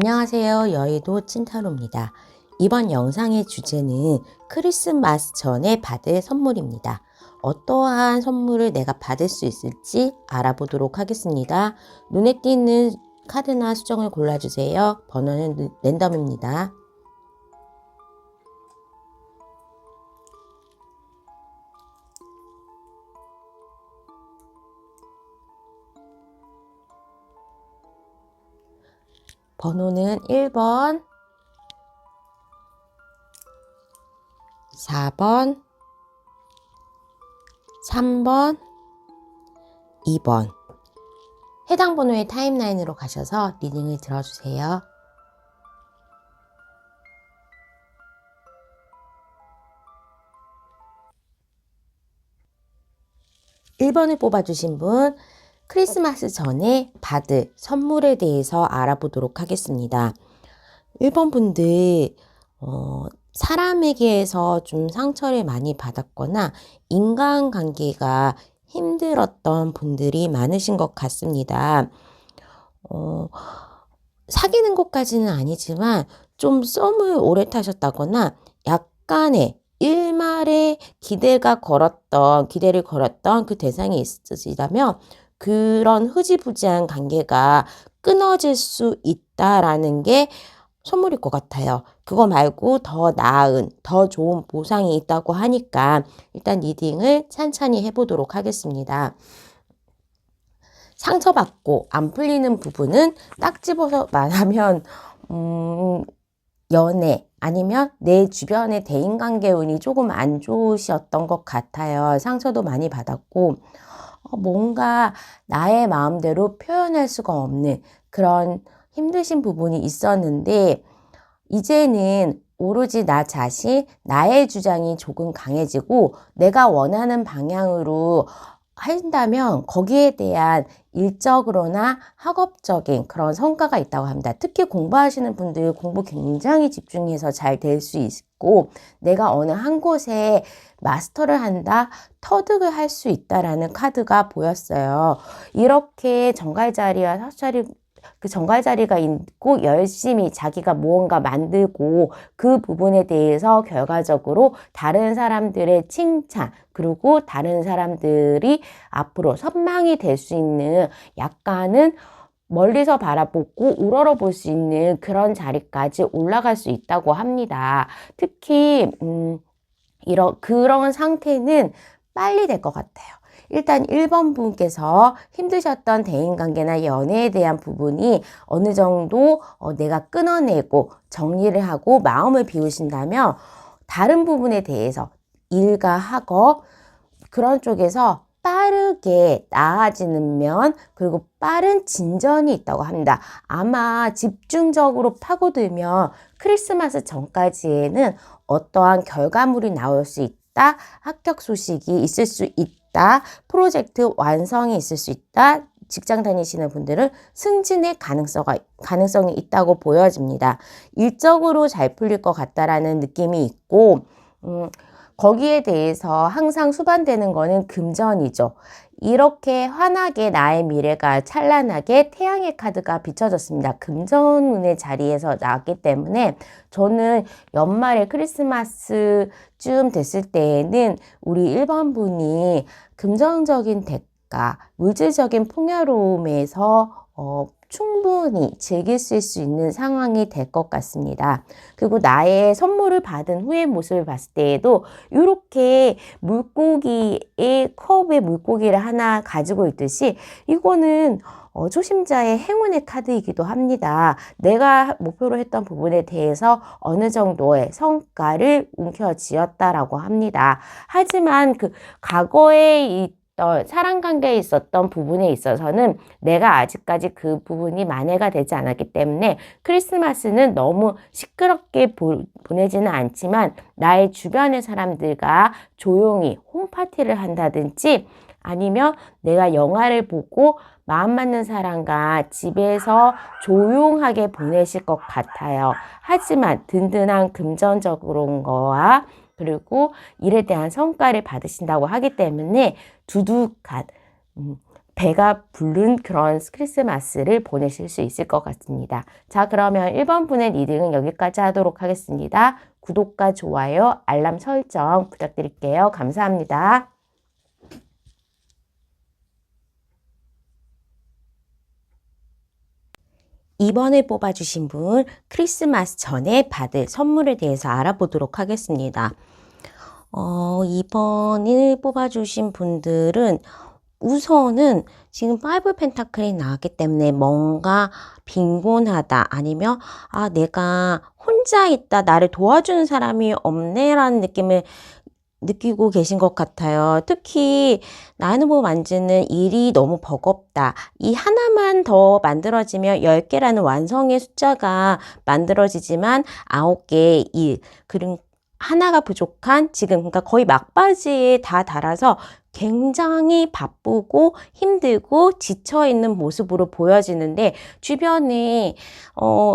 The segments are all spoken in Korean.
안녕하세요. 여의도 찐타로입니다. 이번 영상의 주제는 크리스마스 전에 받을 선물입니다. 어떠한 선물을 내가 받을 수 있을지 알아보도록 하겠습니다. 눈에 띄는 카드나 수정을 골라주세요. 번호는 랜덤입니다. 번호는 1번, 4번, 3번, 2번. 해당 번호의 타임라인으로 가셔서 리딩을 들어주세요. 1번을 뽑아주신 분, 크리스마스 전에 받을 선물에 대해서 알아보도록 하겠습니다. 1번 분들, 사람에게서 좀 상처를 많이 받았거나 인간관계가 힘들었던 분들이 많으신 것 같습니다. 사귀는 것까지는 아니지만 좀 썸을 오래 타셨다거나 약간의 일말의 기대를 걸었던 그 대상이 있으시다면 그런 흐지부지한 관계가 끊어질 수 있다라는 게 선물일 것 같아요. 그거 말고 더 나은, 더 좋은 보상이 있다고 하니까 일단 리딩을 찬찬히 해보도록 하겠습니다. 상처받고 안 풀리는 부분은 딱 집어서 말하면 연애 아니면 내 주변의 대인관계 운이 조금 안 좋으셨던 것 같아요. 상처도 많이 받았고 뭔가 나의 마음대로 표현할 수가 없는 그런 힘드신 부분이 있었는데 이제는 오로지 나 자신, 나의 주장이 조금 강해지고 내가 원하는 방향으로 한다면 거기에 대한 일적으로나 학업적인 그런 성과가 있다고 합니다. 특히 공부하시는 분들 공부 굉장히 집중해서 잘 될 수 있고 내가 어느 한 곳에 마스터를 한다, 터득을 할 수 있다라는 카드가 보였어요. 이렇게 정갈자리와 사수자리 그 정갈자리가 있고 열심히 자기가 무언가 만들고 그 부분에 대해서 결과적으로 다른 사람들의 칭찬 그리고 다른 사람들이 앞으로 선망이 될 수 있는 약간은 멀리서 바라보고 우러러볼 수 있는 그런 자리까지 올라갈 수 있다고 합니다. 특히 그런 상태는 빨리 될 것 같아요. 일단 1번 분께서 힘드셨던 대인관계나 연애에 대한 부분이 어느 정도 내가 끊어내고 정리를 하고 마음을 비우신다면 다른 부분에 대해서 일과 학업 그런 쪽에서 빠르게 나아지는 면 그리고 빠른 진전이 있다고 합니다. 아마 집중적으로 파고들면 크리스마스 전까지에는 어떠한 결과물이 나올 수 있다. 합격 소식이 있을 수 있다. 프로젝트 완성이 있을 수 있다. 직장 다니시는 분들은 승진의 가능성이 있다고 보여집니다. 일적으로 잘 풀릴 것 같다라는 느낌이 있고 거기에 대해서 항상 수반되는 거는 금전이죠. 이렇게 환하게 나의 미래가 찬란하게 태양의 카드가 비춰졌습니다. 금전운의 자리에서 나왔기 때문에 저는 연말에 크리스마스쯤 됐을 때에는 우리 1번 분이 금전적인 대가, 물질적인 풍요로움에서 충분히 즐길 수 있는 상황이 될 것 같습니다. 그리고 나의 선물을 받은 후의 모습을 봤을 때에도 이렇게 물고기의 컵에 물고기를 하나 가지고 있듯이 이거는 초심자의 행운의 카드이기도 합니다. 내가 목표로 했던 부분에 대해서 어느 정도의 성과를 움켜쥐었다라고 합니다. 하지만 그 과거에 사랑 관계에 있었던 부분에 있어서는 내가 아직까지 그 부분이 만회가 되지 않았기 때문에 크리스마스는 너무 시끄럽게 보내지는 않지만 나의 주변의 사람들과 조용히 홈파티를 한다든지 아니면 내가 영화를 보고 마음 맞는 사람과 집에서 조용하게 보내실 것 같아요. 하지만 든든한 금전적인 거와 그리고 일에 대한 성과를 받으신다고 하기 때문에 두둑한 배가 부른 그런 크리스마스를 보내실 수 있을 것 같습니다. 자, 그러면 1번 분의 리딩은 여기까지 하도록 하겠습니다. 구독과 좋아요, 알람 설정 부탁드릴게요. 감사합니다. 이번에 뽑아주신 분, 크리스마스 전에 받을 선물에 대해서 알아보도록 하겠습니다. 이번에 뽑아주신 분들은 우선은 지금 5 펜타클이 나왔기 때문에 뭔가 빈곤하다, 아니면 내가 혼자 있다, 나를 도와주는 사람이 없네라는 느낌을 느끼고 계신 것 같아요. 특히 나누고 만지는 일이 너무 버겁다. 이 하나만 더 만들어지면 10개라는 완성의 숫자가 만들어지지만 9개의 일, 그리고 하나가 부족한 지금, 그러니까 거의 막바지에 다 달아서 굉장히 바쁘고 힘들고 지쳐있는 모습으로 보여지는데, 주변에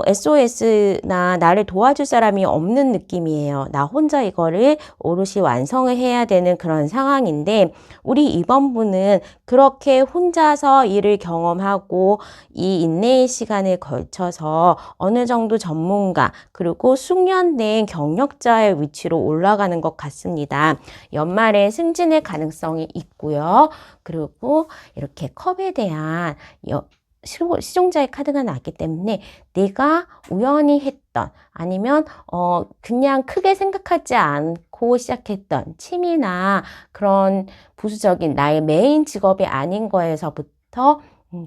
SOS나 나를 도와줄 사람이 없는 느낌이에요. 나 혼자 이거를 오롯이 완성을 해야 되는 그런 상황인데, 우리 이번 분은 그렇게 혼자서 일을 경험하고 이 인내의 시간을 걸쳐서 어느 정도 전문가, 그리고 숙련된 경력자의 위치로 올라가는 것 같습니다. 연말에 승진의 가능성이 있고요. 그리고 이렇게 컵에 대한 시종자의 카드가 나왔기 때문에 내가 우연히 했던, 아니면 그냥 크게 생각하지 않고 시작했던 취미나 그런 부수적인 나의 메인 직업이 아닌 거에서부터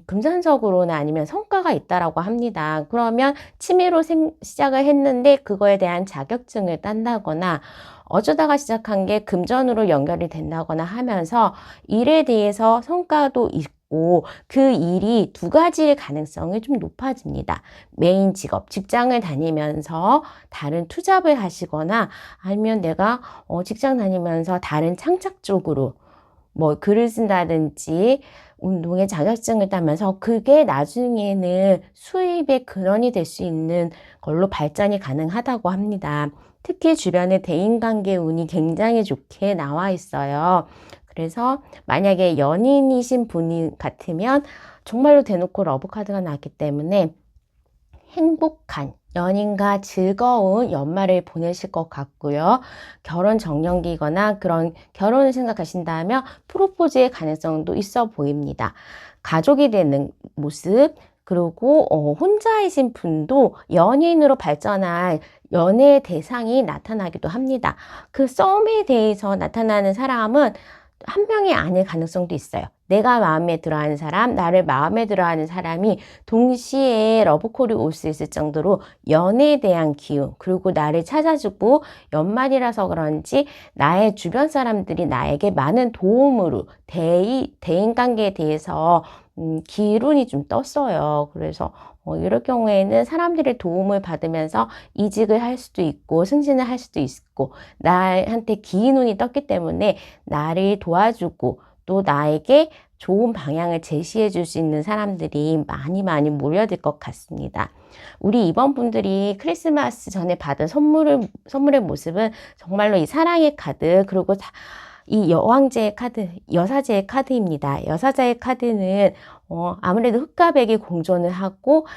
금전적으로나 아니면 성과가 있다라고 합니다. 그러면 취미로 시작을 했는데 그거에 대한 자격증을 딴다거나, 어쩌다가 시작한 게 금전으로 연결이 된다거나 하면서 일에 대해서 성과도 있고, 그 일이 두 가지의 가능성이 좀 높아집니다. 메인 직업, 직장을 다니면서 다른 투잡을 하시거나, 아니면 내가 직장 다니면서 다른 창작 쪽으로 뭐 글을 쓴다든지 운동의 자격증을 따면서 그게 나중에는 수입의 근원이 될 수 있는 걸로 발전이 가능하다고 합니다. 특히 주변에 대인관계 운이 굉장히 좋게 나와 있어요. 그래서 만약에 연인이신 분이 같으면 정말로 대놓고 러브카드가 나왔기 때문에 행복한 연인과 즐거운 연말을 보내실 것 같고요. 결혼 정년기거나 그런 결혼을 생각하신다면 프로포즈의 가능성도 있어 보입니다. 가족이 되는 모습, 그리고 혼자이신 분도 연인으로 발전할 연애의 대상이 나타나기도 합니다. 그 썸에 대해서 나타나는 사람은 한 명이 아닐 가능성도 있어요. 내가 마음에 들어하는 사람, 나를 마음에 들어하는 사람이 동시에 러브콜이 올 수 있을 정도로 연애에 대한 기운, 그리고 나를 찾아주고, 연말이라서 그런지 나의 주변 사람들이 나에게 많은 도움으로 대인관계에 대해서 기운이 좀 떴어요. 그래서 이럴 경우에는 사람들의 도움을 받으면서 이직을 할 수도 있고 승진을 할 수도 있고, 나한테 기운이 떴기 때문에 나를 도와주고 또 나에게 좋은 방향을 제시해 줄 수 있는 사람들이 많이 몰려들 것 같습니다. 우리 이번 분들이 크리스마스 전에 받은 선물의 모습은 정말로 이 사랑의 카드, 그리고 이 여왕제의 카드, 여사제의 카드입니다. 여사제의 카드는 아무래도 흑과 백이 공존을 하고,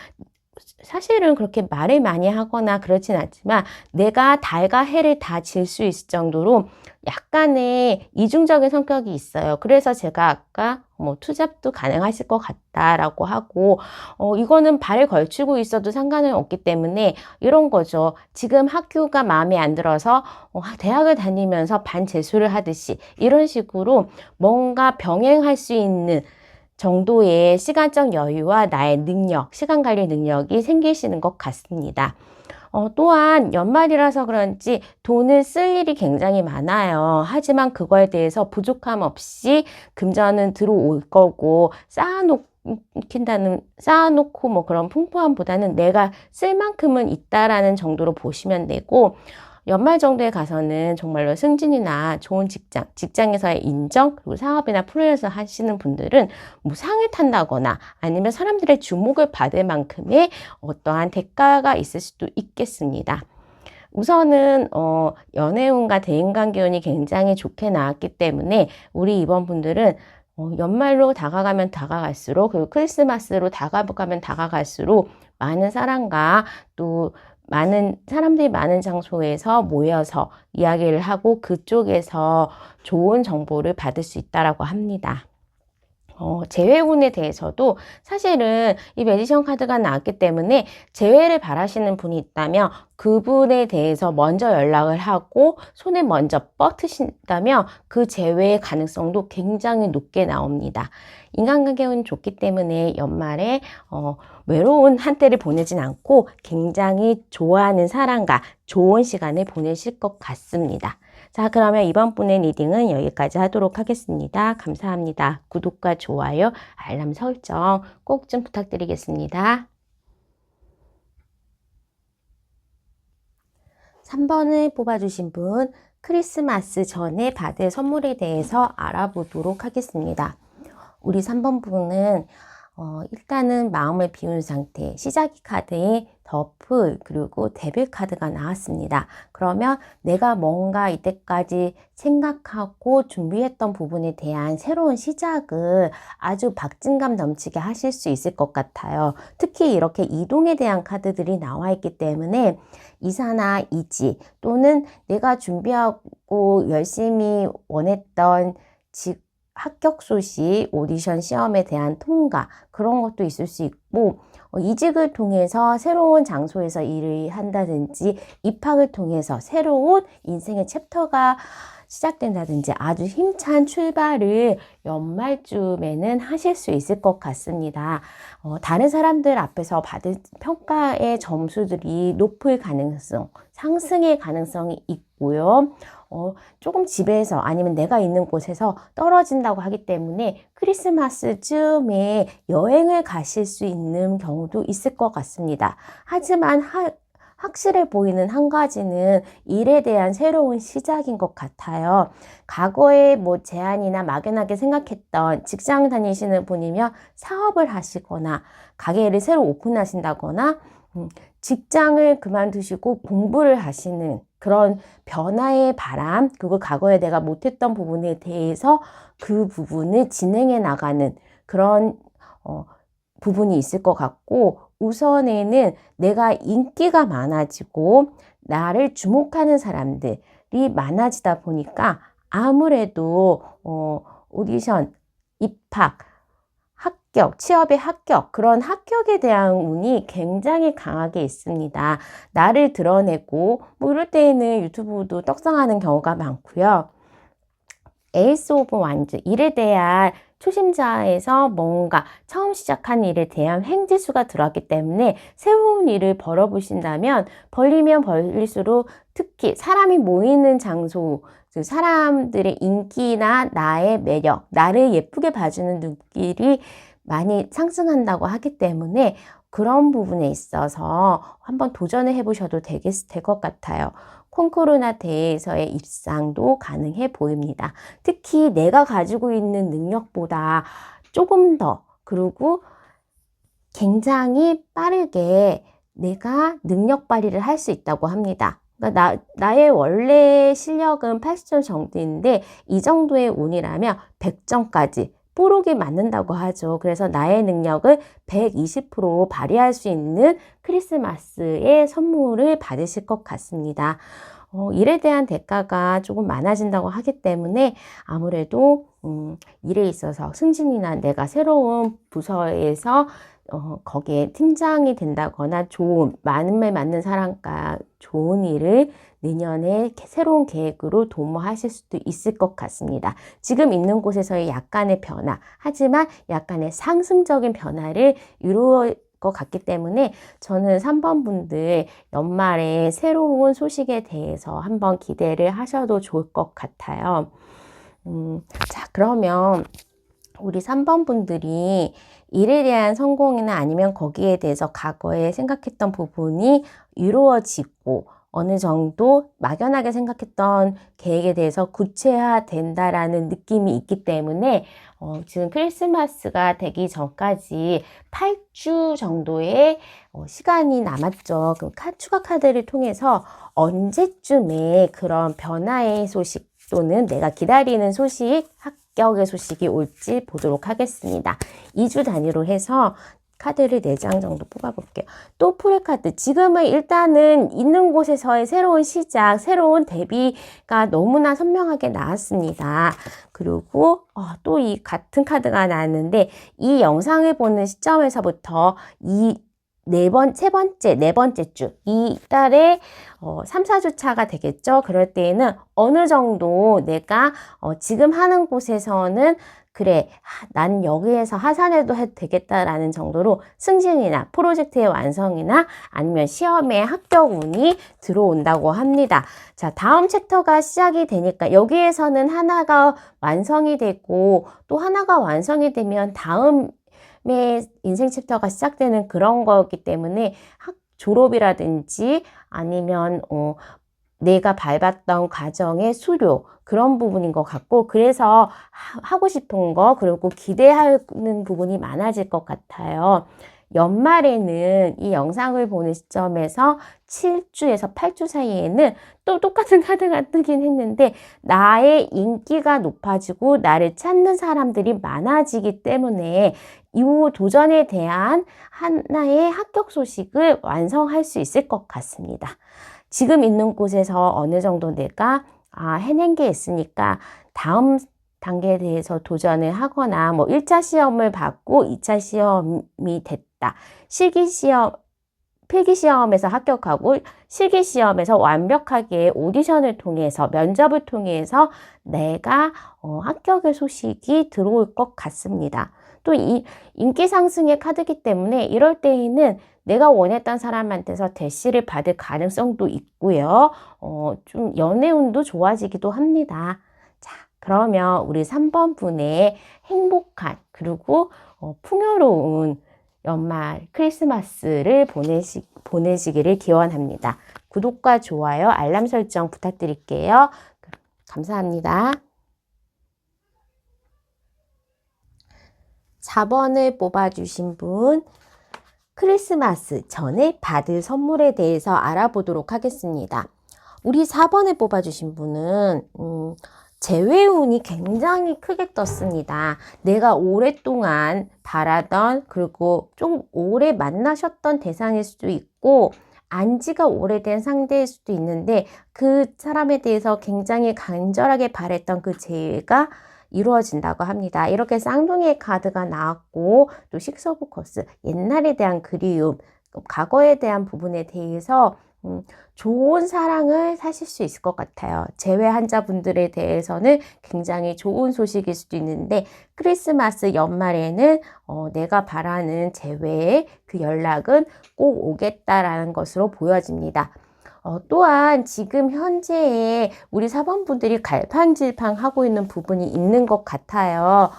사실은 그렇게 말을 많이 하거나 그렇진 않지만 내가 달과 해를 다 질 수 있을 정도로 약간의 이중적인 성격이 있어요. 그래서 제가 아까 투잡도 가능하실 것 같다라고 하고, 이거는 발을 걸치고 있어도 상관은 없기 때문에 이런 거죠. 지금 학교가 마음에 안 들어서 대학을 다니면서 반재수를 하듯이 이런 식으로 뭔가 병행할 수 있는 정도의 시간적 여유와 나의 능력, 시간 관리 능력이 생기시는 것 같습니다. 또한 연말이라서 그런지 돈을 쓸 일이 굉장히 많아요. 하지만 그거에 대해서 부족함 없이 금전은 들어올 거고, 쌓아놓고 뭐 그런 풍부함보다는 내가 쓸 만큼은 있다라는 정도로 보시면 되고, 연말 정도에 가서는 정말로 승진이나 좋은 직장에서의 인정, 그리고 사업이나 프로에서 하시는 분들은 뭐 상을 탄다거나 아니면 사람들의 주목을 받을 만큼의 어떠한 대가가 있을 수도 있겠습니다. 우선은 연애운과 대인관계운이 굉장히 좋게 나왔기 때문에 우리 이번 분들은 연말로 다가가면 다가갈수록, 그리고 크리스마스로 다가가면 다가갈수록 많은 사람과 또 많은 사람들이 많은 장소에서 모여서 이야기를 하고 그쪽에서 좋은 정보를 받을 수 있다라고 합니다. 재회운에 대해서도 사실은 이 매지션 카드가 나왔기 때문에 재회를 바라시는 분이 있다면 그분에 대해서 먼저 연락을 하고 손에 먼저 뻗으신다면 그 재회의 가능성도 굉장히 높게 나옵니다. 인간관계 운이 좋기 때문에 연말에 외로운 한때를 보내진 않고 굉장히 좋아하는 사람과 좋은 시간을 보내실 것 같습니다. 자, 그러면 이번 분의 리딩은 여기까지 하도록 하겠습니다. 감사합니다. 구독과 좋아요, 알람 설정 꼭 좀 부탁드리겠습니다. 3번을 뽑아주신 분, 크리스마스 전에 받을 선물에 대해서 알아보도록 하겠습니다. 우리 3번 분은 일단은 마음을 비운 상태, 시작이 카드에 더풀 그리고 데빌 카드가 나왔습니다. 그러면 내가 뭔가 이때까지 생각하고 준비했던 부분에 대한 새로운 시작을 아주 박진감 넘치게 하실 수 있을 것 같아요. 특히 이렇게 이동에 대한 카드들이 나와 있기 때문에 이사나 이지 또는 내가 준비하고 열심히 원했던 합격 소식, 오디션 시험에 대한 통과 그런 것도 있을 수 있고 이직을 통해서 새로운 장소에서 일을 한다든지 입학을 통해서 새로운 인생의 챕터가 시작된다든지 아주 힘찬 출발을 연말쯤에는 하실 수 있을 것 같습니다. 다른 사람들 앞에서 받은 평가의 점수들이 높을 가능성, 상승의 가능성이 있고요. 조금 집에서 아니면 내가 있는 곳에서 떨어진다고 하기 때문에 크리스마스쯤에 여행을 가실 수 있는 경우도 있을 것 같습니다. 하지만 확실해 보이는 한 가지는 일에 대한 새로운 시작인 것 같아요. 과거에 뭐 제한이나 막연하게 생각했던 직장 다니시는 분이면 사업을 하시거나 가게를 새로 오픈하신다거나 직장을 그만두시고 공부를 하시는 그런 변화의 바람, 그리고 과거에 내가 못했던 부분에 대해서 그 부분을 진행해 나가는 그런 부분이 있을 것 같고, 우선에는 내가 인기가 많아지고 나를 주목하는 사람들이 많아지다 보니까 아무래도 오디션, 입학, 합격, 취업의 합격, 그런 합격에 대한 운이 굉장히 강하게 있습니다. 나를 드러내고 뭐 이럴 때에는 유튜브도 떡상하는 경우가 많고요. 에이스 오브 완즈, 일에 대한 초심자에서 뭔가 처음 시작한 일에 대한 횡재수가 들어왔기 때문에 새로운 일을 벌어보신다면 벌리면 벌릴수록 특히 사람이 모이는 장소, 사람들의 인기나 나의 매력, 나를 예쁘게 봐주는 눈길이 많이 상승한다고 하기 때문에 그런 부분에 있어서 한번 도전을 해보셔도 될 것 같아요. 콩쿠르나 대회에서의 입상도 가능해 보입니다. 특히 내가 가지고 있는 능력보다 조금 더, 그리고 굉장히 빠르게 내가 능력 발휘를 할 수 있다고 합니다. 그러니까 나의 원래 실력은 80점 정도인데 이 정도의 운이라면 100점까지 뽀록이 맞는다고 하죠. 그래서 나의 능력을 120% 발휘할 수 있는 크리스마스의 선물을 받으실 것 같습니다. 일에 대한 대가가 조금 많아진다고 하기 때문에 아무래도 일에 있어서 승진이나 내가 새로운 부서에서 거기에 팀장이 된다거나 마음에 맞는 사람과 좋은 일을 내년에 새로운 계획으로 도모하실 수도 있을 것 같습니다. 지금 있는 곳에서의 약간의 변화, 하지만 약간의 상승적인 변화를 이루어 것 같기 때문에 저는 3번 분들 연말에 새로운 소식에 대해서 한번 기대를 하셔도 좋을 것 같아요. 자, 그러면 우리 3번 분들이 일에 대한 성공이나 아니면 거기에 대해서 과거에 생각했던 부분이 이루어지고 어느 정도 막연하게 생각했던 계획에 대해서 구체화된다라는 느낌이 있기 때문에 지금 크리스마스가 되기 전까지 8주 정도의 시간이 남았죠. 그 추가 카드를 통해서 언제쯤에 그런 변화의 소식 또는 내가 기다리는 소식, 합격, 합격의 소식이 올지 보도록 하겠습니다. 2주 단위로 해서 카드를 4장 정도 뽑아볼게요. 또 프레카드. 지금은 일단은 있는 곳에서의 새로운 시작, 새로운 데뷔가 너무나 선명하게 나왔습니다. 그리고 또 이 같은 카드가 나왔는데 이 영상을 보는 시점에서부터 네 번째 주, 이 달에 3, 4주 차가 되겠죠. 그럴 때에는 어느 정도 내가 지금 하는 곳에서는 그래, 난 여기에서 하산해도 해도 되겠다라는 정도로 승진이나 프로젝트의 완성이나 아니면 시험의 합격 운이 들어온다고 합니다. 자, 다음 챕터가 시작이 되니까 여기에서는 하나가 완성이 되고 또 하나가 완성이 되면 다음에 인생 챕터가 시작되는 그런 거기 때문에 졸업이라든지 아니면 내가 밟았던 과정의 수료 그런 부분인 것 같고 그래서 하고 싶은 거 그리고 기대하는 부분이 많아질 것 같아요. 연말에는 이 영상을 보는 시점에서 7주에서 8주 사이에는 또 똑같은 카드가 뜨긴 했는데 나의 인기가 높아지고 나를 찾는 사람들이 많아지기 때문에 이 도전에 대한 하나의 합격 소식을 완성할 수 있을 것 같습니다. 지금 있는 곳에서 어느 정도 내가 해낸 게 있으니까 다음 단계에 대해서 도전을 하거나 뭐 1차 시험을 받고 2차 시험이 됐다. 필기시험에서 합격하고 실기시험에서 완벽하게 오디션을 통해서 면접을 통해서 내가 합격의 소식이 들어올 것 같습니다. 또 이 인기 상승의 카드이기 때문에 이럴 때에는 내가 원했던 사람한테서 대시를 받을 가능성도 있고요. 좀 연애운도 좋아지기도 합니다. 자, 그러면 우리 3번 분의 행복한 그리고 풍요로운 연말 크리스마스를 보내시기를 기원합니다. 구독과 좋아요, 알람 설정 부탁드릴게요. 감사합니다. 4번을 뽑아주신 분, 크리스마스 전에 받을 선물에 대해서 알아보도록 하겠습니다. 우리 4번을 뽑아주신 분은 재회운이 굉장히 크게 떴습니다. 내가 오랫동안 바라던 그리고 좀 오래 만나셨던 대상일 수도 있고 안지가 오래된 상대일 수도 있는데 그 사람에 대해서 굉장히 간절하게 바랬던 그 재회가 이루어진다고 합니다. 이렇게 쌍둥이의 카드가 나왔고 또 식스 오브 커스 옛날에 대한 그리움 과거에 대한 부분에 대해서 좋은 사랑을 사실 수 있을 것 같아요. 재회 환자분들에 대해서는 굉장히 좋은 소식일 수도 있는데 크리스마스 연말에는 내가 바라는 재회의 그 연락은 꼭 오겠다라는 것으로 보여집니다. 또한 지금 현재에 우리 4번 분들이 갈팡질팡 하고 있는 부분이 있는 것 같아요.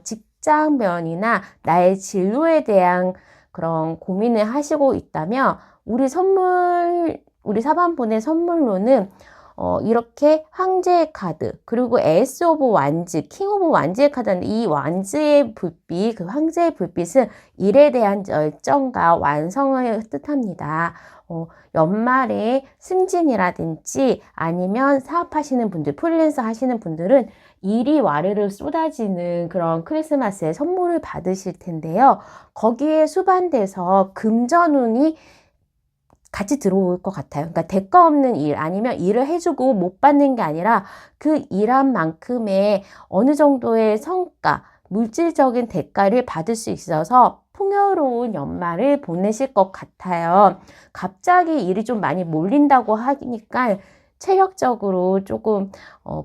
직장면이나 나의 진로에 대한 그런 고민을 하시고 있다면 우리 4번 분의 선물로는 이렇게 황제의 카드 그리고 에이스 오브 완즈, 킹 오브 완즈의 카드인데 이 완즈의 불빛, 그 황제의 불빛은 일에 대한 열정과 완성을 뜻합니다. 연말에 승진이라든지 아니면 사업하시는 분들, 프리랜서 하시는 분들은 일이 와르르 쏟아지는 그런 크리스마스에 선물을 받으실 텐데요. 거기에 수반돼서 금전운이 같이 들어올 것 같아요. 그러니까 대가 없는 일 아니면 일을 해주고 못 받는 게 아니라 그 일한 만큼의 어느 정도의 성과, 물질적인 대가를 받을 수 있어서 풍요로운 연말을 보내실 것 같아요. 갑자기 일이 좀 많이 몰린다고 하니까 체력적으로 조금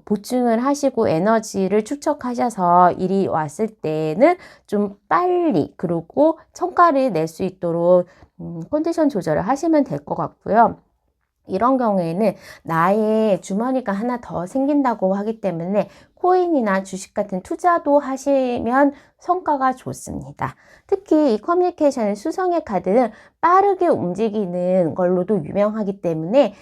보충을 하시고 에너지를 축적하셔서 일이 왔을 때는 좀 빨리 그리고 성과를 낼 수 있도록 컨디션 조절을 하시면 될 것 같고요. 이런 경우에는 나의 주머니가 하나 더 생긴다고 하기 때문에 코인이나 주식 같은 투자도 하시면 성과가 좋습니다. 특히 이 커뮤니케이션의 수성의 카드는 빠르게 움직이는 걸로도 유명하기 때문에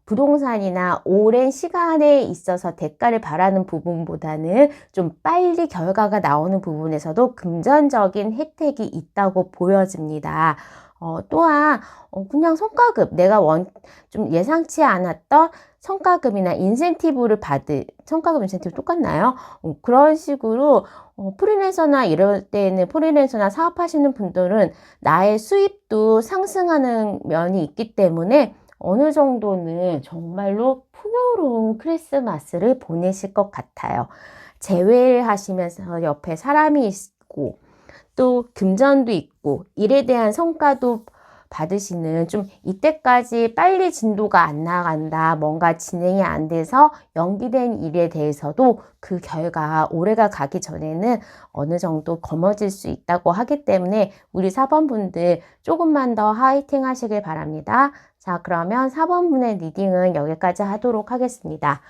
부동산이나 오랜 시간에 있어서 대가를 바라는 부분보다는 좀 빨리 결과가 나오는 부분에서도 금전적인 혜택이 있다고 보여집니다. 또한 그냥 성과급, 내가 좀 예상치 않았던 성과급이나 성과급 인센티브 똑같나요? 그런 식으로 프리랜서나 이럴 때는 프리랜서나 사업하시는 분들은 나의 수입도 상승하는 면이 있기 때문에 어느 정도는 정말로 풍요로운 크리스마스를 보내실 것 같아요. 재회를 하시면서 옆에 사람이 있고 또 금전도 있고 일에 대한 성과도 받으시는, 좀 이때까지 빨리 진도가 안 나간다, 뭔가 진행이 안 돼서 연기된 일에 대해서도 그 결과 올해가 가기 전에는 어느 정도 거머쥘 수 있다고 하기 때문에 우리 4번분들 조금만 더 화이팅 하시길 바랍니다. 자, 그러면 4번분의 리딩은 여기까지 하도록 하겠습니다.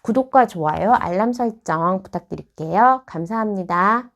구독과 좋아요, 알람 설정 부탁드릴게요. 감사합니다.